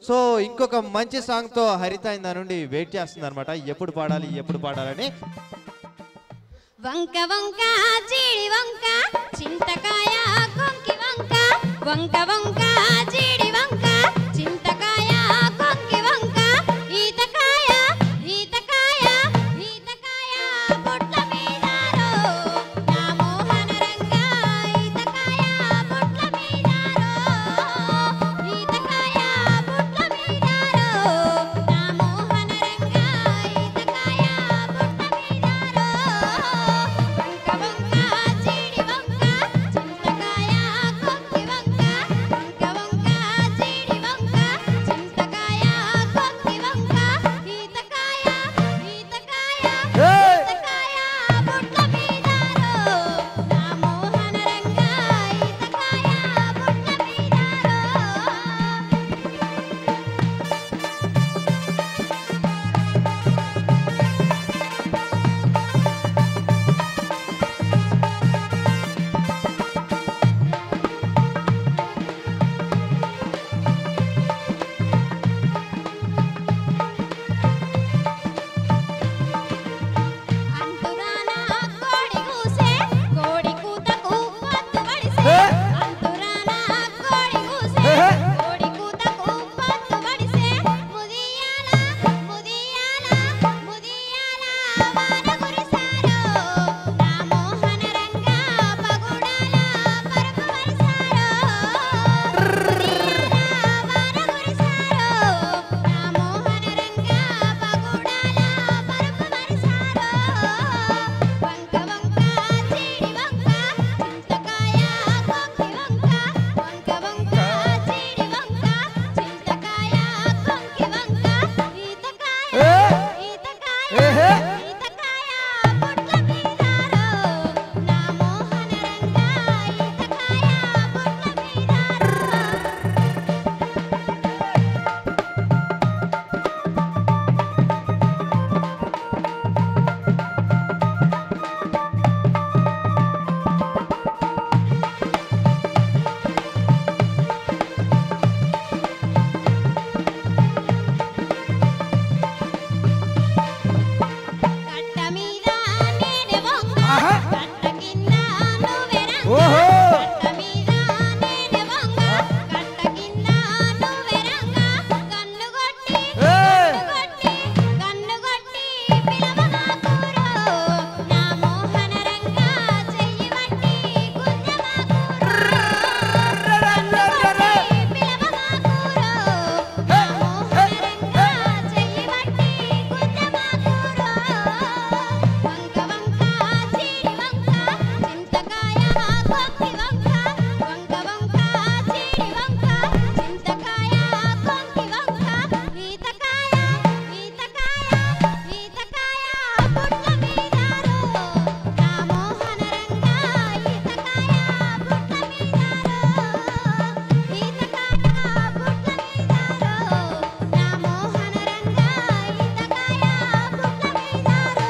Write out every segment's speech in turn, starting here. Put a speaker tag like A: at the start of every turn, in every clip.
A: So ఇంకొక మంచి song తో హరిత ఇందా నుండి వెయిట్ చేస్తుంది అనమాట, ఎప్పుడు పాడాలని.
B: వంక వంక జీడి వంక చింతకాయ కొంకి వంక, వంక వంక జీడి వంక చింతకాయ కొంకి వంక, ఈతకాయ ఈతకాయ ఈతకాయ బొట్ల మీదారో నా మోహన రంగా, ఈతకాయ బొట్ల మీదారో, ఈతకాయ బొట్ల మీదారో నా మోహన రంగా, ఈతకాయ బొట్ల మీదారో. వంక వంక జీడి వంక చింతకాయ కొంకి వంక, వంక వంక జీడి వంక చింతకాయ కొంకి వంక, ఈతకాయ ఈతకాయ ఈతకాయ బొట్ల మీదారో నా మోహన రంగా, ఈతకాయ బొట్ల మీదారో. అంతురాన కోడి కూసే కోడి కూతకు పత్తు పడిసే, అంతురాన కోడి కూసే కోడి కూతకు పత్తు పడిసే, ముదియాల ముదియాల ముదియాల వాన కురిసారో నా మోహన రంగా, పగుడాల పరుపు వరిసారో, ముదియాల వాన కురిసారో నా మోహన రంగా, పగుడాల పరుపు వరిసారో. వంక వంక జీడి వంక చింతకాయ కొంకి వంక, వంక వంక జీడి వంక చింతకాయ కొంకి వంక, ఈతకాయ ఈతకాయ ఈతకాయ బొట్ల మీదారో నా మోహన రంగా, ఈతకాయ బొట్ల మీదారో. కట్ట మీద నేనే వంగ, కట్ట కింద నువ్వే రంగ, కట్ట మీద నేనే వంగ, కట్ట కింద నువ్వే రంగ, కన్ను కొట్టి కన్ను కొట్టి పిలవమాకూరో నా మోహన రంగా, చెయ్యి వట్టి గుంజమాకూరో, కన్ను కొట్టి పిలవమాకూరో నా మోహన రంగా, చెయ్యి వట్టి గుంజమాకూరో. వంక వంక జీడి వంక చింతకాయ కొంకి వంక, వంక వంక జీడి వంక చింతకాయ కొంకి వంక, ఈతకాయ ఈతకాయ ఈతకాయ బొట్ల మీదారో నా మోహన రంగా, ఈతకాయ బొట్ల మీదారో, ఈతకాయ బొట్ల మీదారో నా మోహన రంగా, ఈతకాయ బొట్ల మీదారో.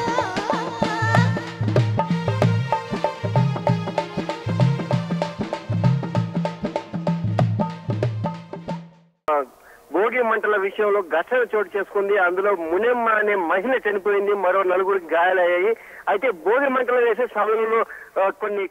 C: భోగి మంటల విషయంలో ఘర్షణ చోటు చేసుకుంది. అందులో మునెమ్మ అనే మహిళ చనిపోయింది, మరో 4 గాయాలయ్యాయి. అయితే భోగి మంటలు వేసే సమయంలో కొన్ని